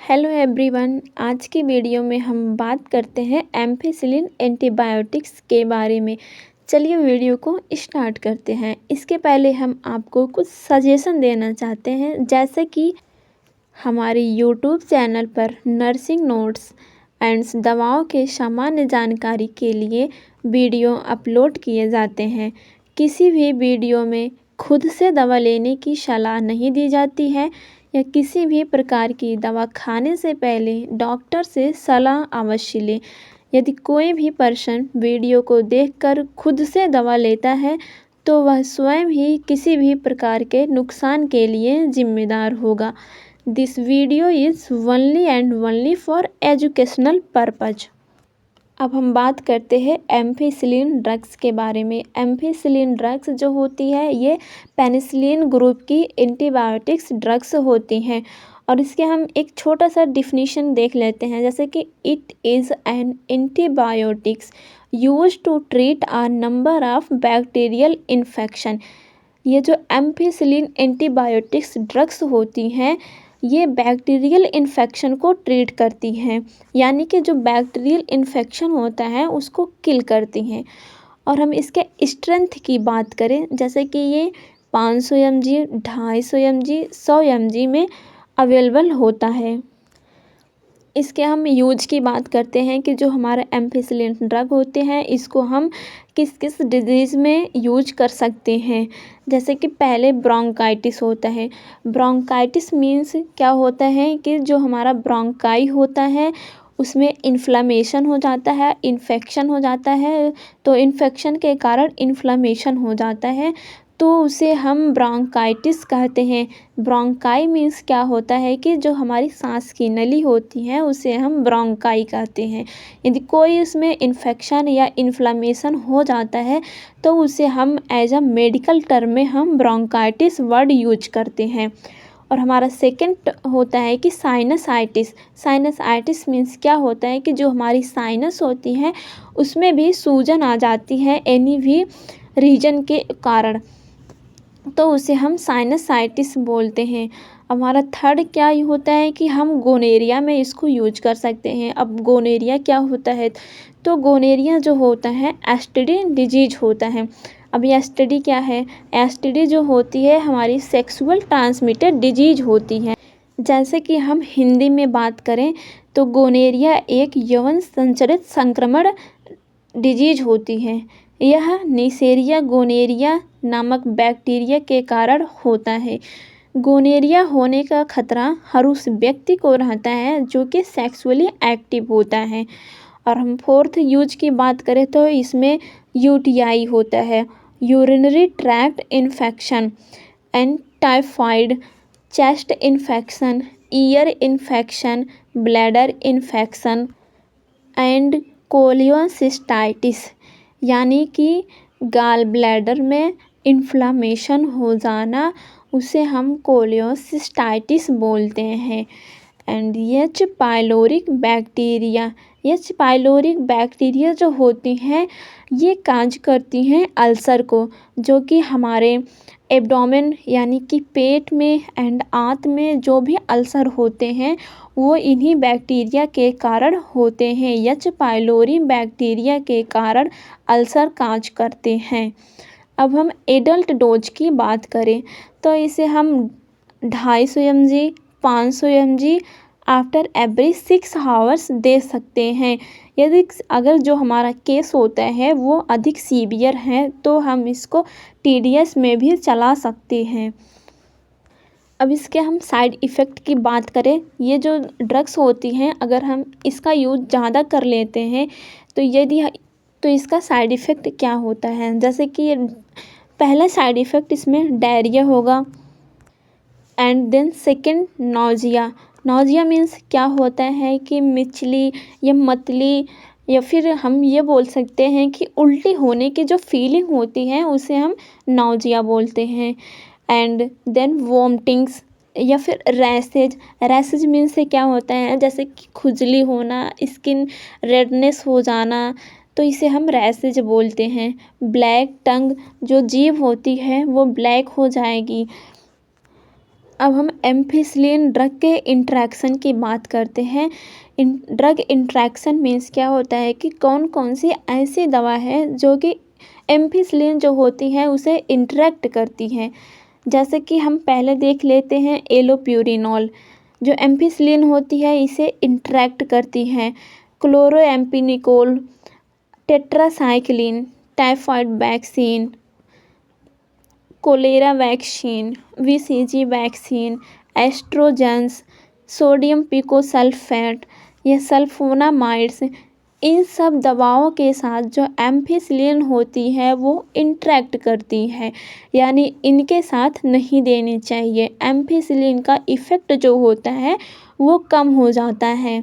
Hello everyone. आज की video में हम बात करते हैं एम्पिसिलिन एंटीबायोटिक्स के बारे में। चलिए वीडियो को स्टार्ट करते हैं। इसके पहले हम आपको कुछ सजेशन देना चाहते हैं, जैसे कि हमारे यूट्यूब चैनल पर नर्सिंग नोट्स एंड दवाओं के सामान्य जानकारी के लिए वीडियो अपलोड किए जाते हैं। किसी भी वीडियो में खुद से दवा लेने की सलाह नहीं दी जाती है या किसी भी प्रकार की दवा खाने से पहले डॉक्टर से सलाह अवश्य लें। यदि कोई भी पर्सन वीडियो को देखकर खुद से दवा लेता है तो वह स्वयं ही किसी भी प्रकार के नुकसान के लिए जिम्मेदार होगा। This video is only and only for educational purpose. अब हम बात करते हैं एम्पिसिलिन ड्रग्स के बारे में। एम्पिसिलिन ड्रग्स जो होती है ये पेनिसिलिन ग्रुप की एंटीबायोटिक्स ड्रग्स होती हैं और इसके हम एक छोटा सा डिफिनीशन देख लेते हैं, जैसे कि it is an antibiotics use to treat a number of bacterial infection. ये जो एम्पिसिलिन एंटीबायोटिक्स ड्रग्स होती हैं ये बैक्टीरियल इन्फेक्शन को ट्रीट करती हैं, यानी कि जो बैक्टीरियल इन्फेक्शन होता है उसको किल करती हैं। और हम इसके स्ट्रेंथ की बात करें, जैसे कि ये 500 mg, 250 mg, 100 mg में अवेलेबल होता है। इसके हम यूज की बात करते हैं कि जो हमारे एम्पिसिलिन ड्रग होते हैं इसको हम किस किस डिजीज़ में यूज कर सकते हैं। जैसे कि पहले ब्रोंकाइटिस होता है। ब्रोंकाइटिस मीन्स क्या होता है कि जो हमारा ब्रोंकाई होता है उसमें इन्फ्लामेशन हो जाता है, इन्फेक्शन हो जाता है, तो इन्फेक्शन के कारण इन्फ्लामेशन हो जाता है तो उसे हम ब्रोंकाइटिस कहते हैं। ब्रोंकाई मीन्स क्या होता है कि जो हमारी सांस की नली होती है उसे हम ब्रोंकाई कहते हैं। यदि कोई उसमें इन्फेक्शन या इन्फ्लामेशन हो जाता है तो उसे हम एज अ मेडिकल टर्म में हम ब्रोंकाइटिस वर्ड यूज करते हैं। और हमारा सेकंड होता है कि साइनसाइटिस। साइनसाइटिस मीन्स क्या होता है कि जो हमारी साइनस होती है उसमें भी सूजन आ जाती है एनी भी रीजन के कारण, तो उसे हम साइनसाइटिस बोलते हैं। हमारा थर्ड क्या होता है कि हम गोनेरिया में इसको यूज कर सकते हैं। अब गोनेरिया क्या होता है, तो गोनेरिया जो होता है एसटीडी डिजीज होता है। अब ये एसटीडी क्या है, एसटीडी जो होती है हमारी सेक्सुअल ट्रांसमिटेड डिजीज होती है। जैसे कि हम हिंदी में बात करें तो गोनेरिया एक यौन संचरित संक्रमण डिजीज होती है। यह नीसेरिया गोनेरिया नामक बैक्टीरिया के कारण होता है। गोनेरिया होने का खतरा हर उस व्यक्ति को रहता है जो कि सेक्सुअली एक्टिव होता है। और हम फोर्थ यूज की बात करें तो इसमें यूटीआई होता है, urinary tract infection and typhoid, chest infection, ear infection, bladder infection and cholecystitis, यानी कि गाल ब्लैडर में इन्फ्लामेशन हो जाना उसे हम कोलियोसिस्टाइटिस बोलते हैं। And H pyloric bacteria, H pyloric bacteria जो होती हैं ये काज करती हैं अल्सर को, जो कि हमारे एब्डोमेन यानी कि पेट में एंड आंत में जो भी अल्सर होते हैं वो इन्हीं बैक्टीरिया के कारण होते हैं। एच पाइलोरी बैक्टीरिया के कारण अल्सर काज करते हैं। अब हम एडल्ट डोज की बात करें तो इसे हम 250 mg, 500 mg after every 6 hours दे सकते हैं। यदि अगर जो हमारा केस होता है वो अधिक सीवियर है तो हम इसको टीडीएस में भी चला सकते हैं। अब इसके हम साइड इफ़ेक्ट की बात करें, ये जो ड्रग्स होती हैं अगर हम इसका यूज़ ज़्यादा कर लेते हैं तो इसका साइड इफ़ेक्ट क्या होता है, जैसे कि पहला साइड इफ़ेक्ट इसमें डायरिया होगा and then second nausea. Nausea means क्या होता है कि मिचली या मतली या फिर हम ये बोल सकते हैं कि उल्टी होने की जो फीलिंग होती है उसे हम नौजिया बोलते हैं। एंड देन वोमिटिंग्स या फिर रैसेज। रैसेज मीन्स से क्या होता है, जैसे कि खुजली होना, स्किन रेडनेस हो जाना, तो इसे हम रैसेज बोलते हैं। ब्लैक टंग, जो जीभ होती है वो ब्लैक हो जाएगी। अब हम एम्पिसिलिन ड्रग के इंट्रैक्शन की बात करते हैं। ड्रग इंट्रैक्शन मीन्स क्या होता है कि कौन कौन सी ऐसी दवा है जो कि एम्पिसिलिन जो होती है उसे इंटरेक्ट करती हैं। जैसे कि हम पहले देख लेते हैं एलोप्यूरिनॉल, जो एम्पिसिलिन होती है इसे इंटरेक्ट करती हैं। Chloramphenicol, tetracycline, typhoid vaccine, cholera vaccine, BCG vaccine, estrogens, sodium picosulfate, ये सल्फोनामाइड्स, इन सब दवाओं के साथ जो एम्पिसिलिन होती है वो इंटरेक्ट करती है, यानी इनके साथ नहीं देनी चाहिए। एम्पिसिलिन का इफ़ेक्ट जो होता है वो कम हो जाता है।